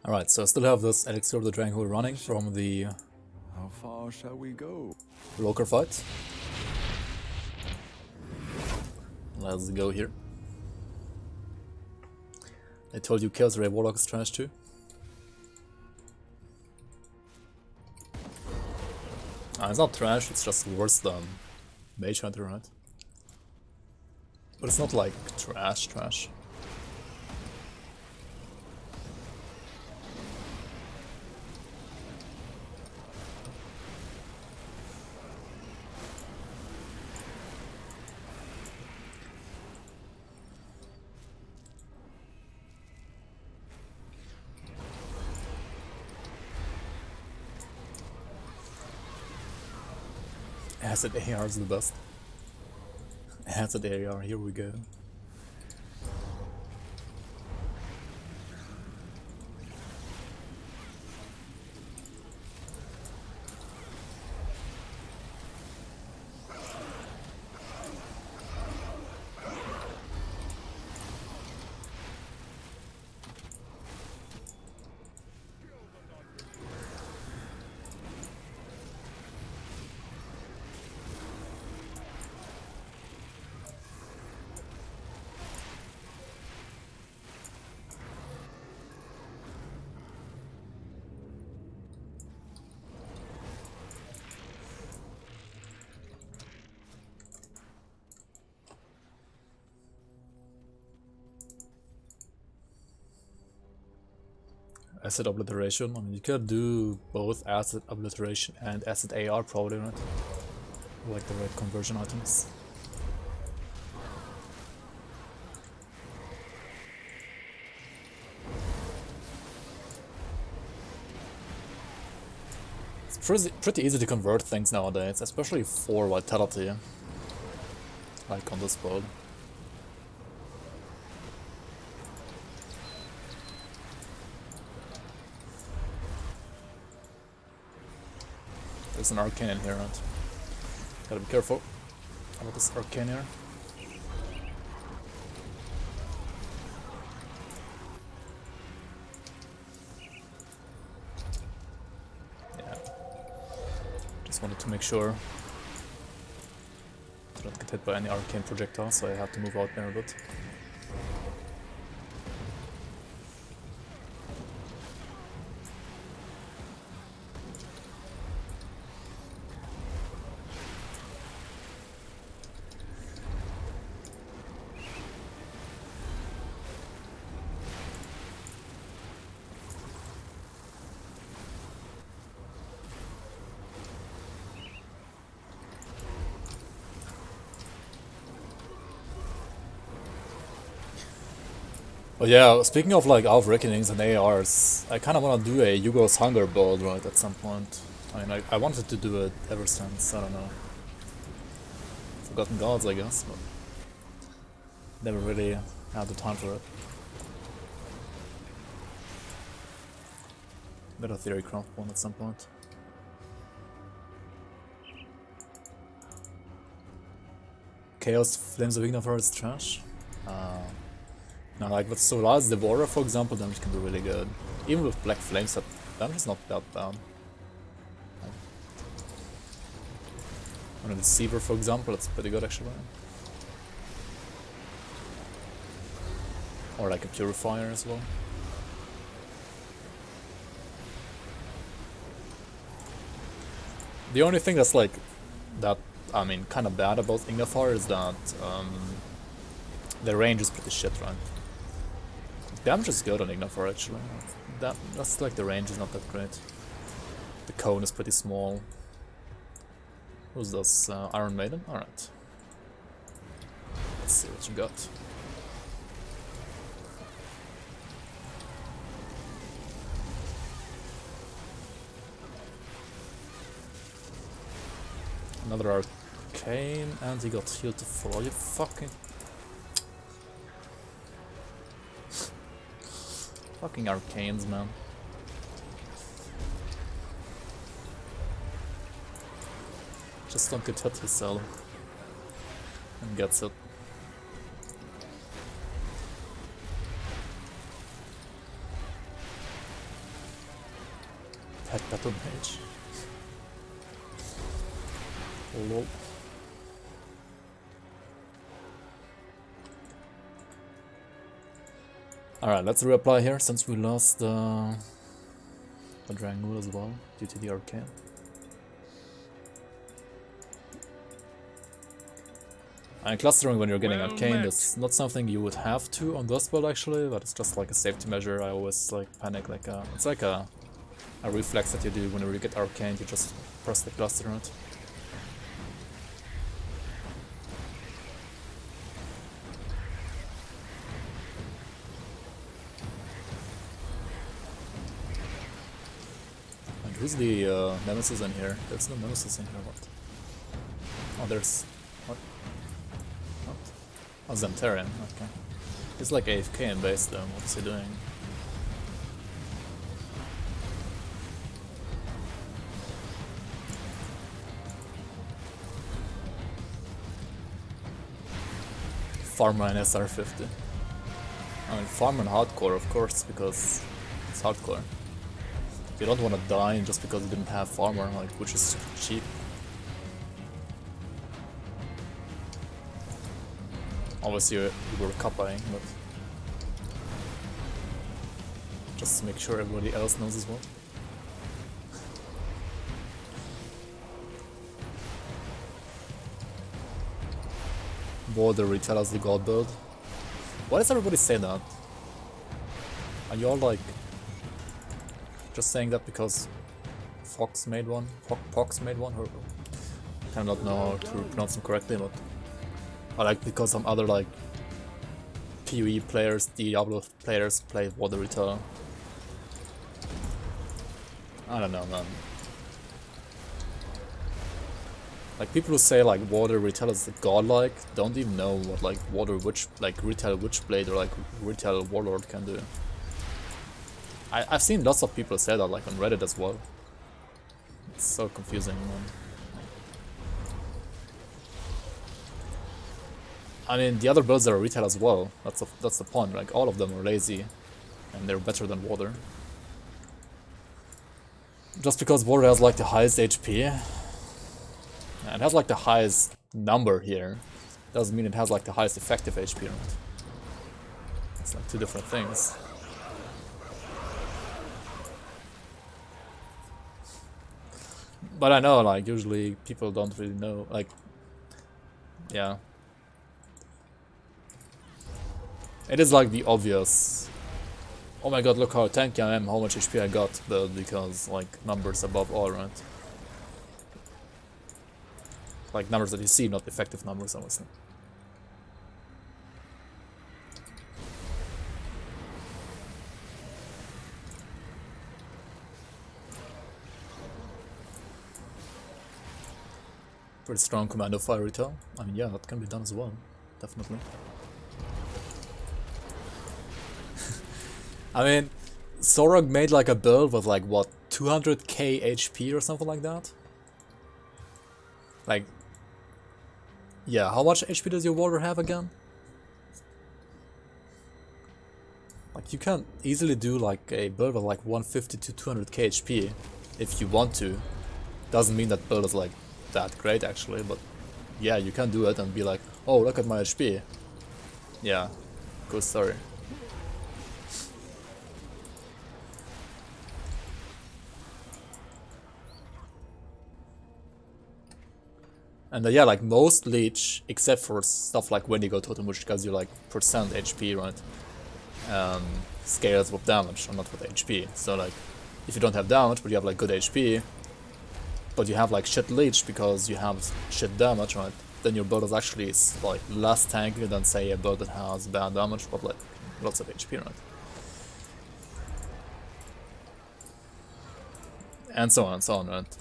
Alright, so I still have this Elixir of the Dragon Hole running from the How far shall we go? local fight. Let's go here. I told you Chaos Ray Warlock is trash too. It's not trash, it's just worse than Mage Hunter, right? But it's not like trash. Acid AR is the best. Acid AR, here we go. Acid Obliteration, I mean, you could do both Acid Obliteration and Acid AR probably, right? Like the red conversion items. It's pretty easy to convert things nowadays, especially for Vitality, like on this build. There's an arcane in here, right? Gotta be careful about this arcane here. Yeah. Just wanted to make sure to not get hit by any arcane projectile, so I have to move out there a bit. But yeah, speaking of like Alpha Reckonings and ARs, I kind of want to do a Yugo's Hunger build, right, at some point. I mean, I wanted to do it ever since, I don't know. Forgotten Gods, I guess, but never really had the time for it. Better Theory Craft one at some point. Chaos Flames of Ignifer is trash. Now, like with Solaris Devourer, for example, damage can be really good. Even with Black Flames, that damage is not that bad. On a Deceiver, for example, that's pretty good actually. Or like a Purifier as well. The only thing that's like, I mean, kind of bad about Ignifer is that the range is pretty shit, right? Damage is good on Ignifer actually. That's like the range is not that great. The cone is pretty small. Who's this? Iron Maiden? Alright. Let's see what you got. Another arcane, and he got healed to 4. You fucking... Fucking arcanes, man. Just don't get hit with Cell. And gets it. Pet Battle Mage. Lol. Alright, let's reapply here since we lost the Drangul as well due to the Arcane. And clustering when you're getting Arcane is not something you would have to on this build actually, but it's just like a safety measure. I always like panic like it's like a reflex that you do whenever you get Arcane, you just press the cluster on it. And who's the Nemesis in here? There's no Nemesis in here, what? Oh, there's... what? What? Oh, Zemterian, okay. He's like AFK in base though, what's he doing? Farmer and SR50. I mean, farm and hardcore, of course, because it's hardcore. You don't want to die just because you didn't have farmer, like, which is super cheap. Obviously, you were copying, but just to make sure everybody else knows as well. Border Retell as the god build. Why does everybody say that? Are you all like just saying that because Fox made one? Fox made one? Or I cannot know how to pronounce them correctly, but I like because some other like PoE players, Diablo players play Border Retell. I don't know, man. Like people who say like Water Retell is godlike don't even know what like Water Witch, like Retell Witchblade or like Retell Warlord can do. I've seen lots of people say that like on Reddit as well. It's so confusing, man. I mean the other builds are Retell as well. That's the point. Like all of them are lazy, and they're better than Water. Just because Water has like the highest HP. It has like the highest number here, doesn't mean it has like the highest effective HP on it. It's like two different things. But I know like usually people don't really know, like, yeah. It is like the obvious, oh my god, look how tanky I am, how much HP I got, but because like numbers above all, right? Like numbers that you see, not effective numbers, obviously. Pretty strong commando fire Retell. I mean, yeah, that can be done as well, definitely. I mean, Sorog made like a build with like what, 200k HP or something like that? Like, yeah, how much HP does your Warrior have again? Like, you can easily do like a build of like 150 to 200k HP if you want to. Doesn't mean that build is like that great actually, but yeah, you can do it and be like, oh, look at my HP. Yeah, good story. And yeah, like most leech, except for stuff like Wendigo Totem, which gives you like percent HP, right? Scales with damage, or not with HP. So like, if you don't have damage, but you have like good HP, but you have like shit leech because you have shit damage, right? Then your build is actually like less tanky than say a build that has bad damage, but like lots of HP, right? And so on, right?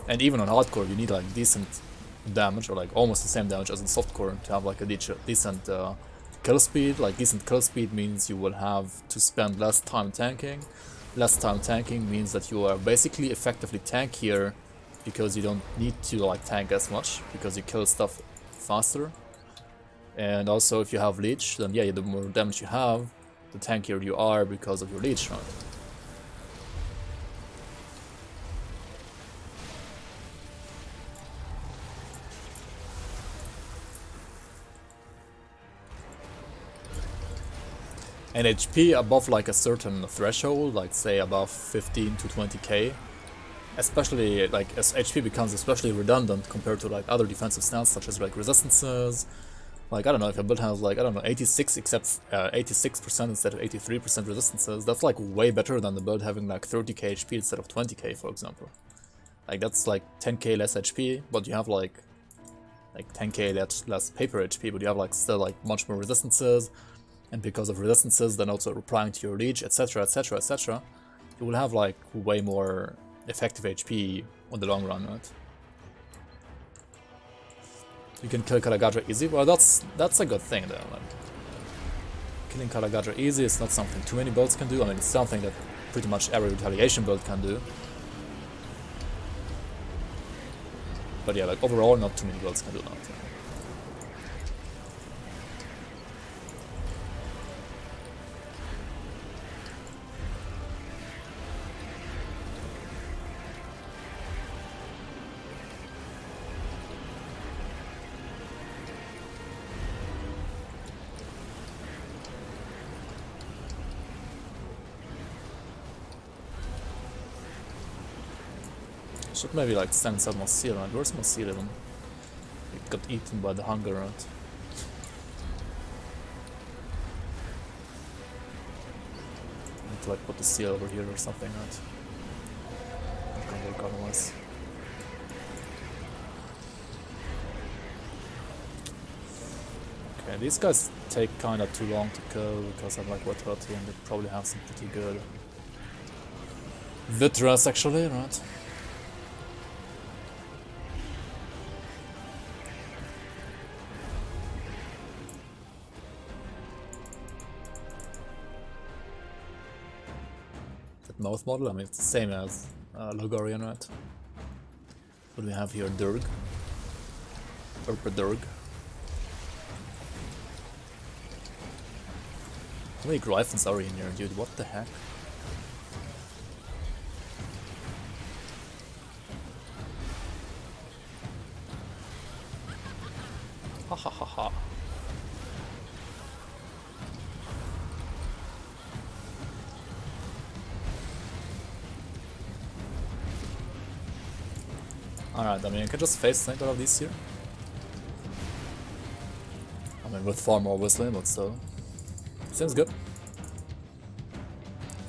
And even on hardcore, you need like decent damage, or like almost the same damage as in softcore to have like a decent kill speed. Like decent kill speed means you will have to spend less time tanking. Less time tanking means that you are basically effectively tankier because you don't need to like tank as much because you kill stuff faster. And also if you have leech, then yeah, the more damage you have, the tankier you are because of your leech, right? And HP above like a certain threshold, like say above 15 to 20k, especially like as HP becomes especially redundant compared to like other defensive stats such as like resistances. Like I don't know, if a build has like I don't know 86 except 86% instead of 83% resistances, that's like way better than the build having like 30k HP instead of 20k, for example. Like that's like 10k less HP, but you have like 10k less paper HP, but you have like still like much more resistances. And because of resistances, then also replying to your leech, etc, etc, etc, you will have like way more effective HP on the long run, right? You can kill Kalagadra easy. Well, that's a good thing though. Like, killing Kalagadra easy is not something too many builds can do. I mean, it's something that pretty much every Retaliation build can do. But yeah, like overall, not too many builds can do that. Yeah. Should maybe like send some Mosil, right? Where's Mosil even? It got eaten by the hunger, right? Need to like put the seal over here or something, right? Not gonna work otherwise. Okay, these guys take kinda too long to kill because I'm like what 30 and they probably have some pretty good Vitras actually, right? Mouth model, I mean it's the same as Logorian, right? What do we have here? Durg. Urpa Durg. How many Gryphons are in here, dude? What the heck? Ha ha ha ha. Alright, I mean, I can just face tank all of these here. I mean, with farm obviously, but still. Seems good.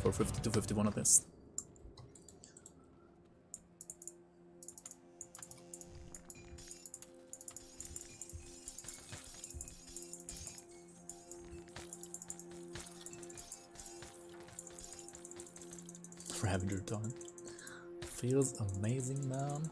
For 52-51 at least. Ravager time. Feels amazing, man.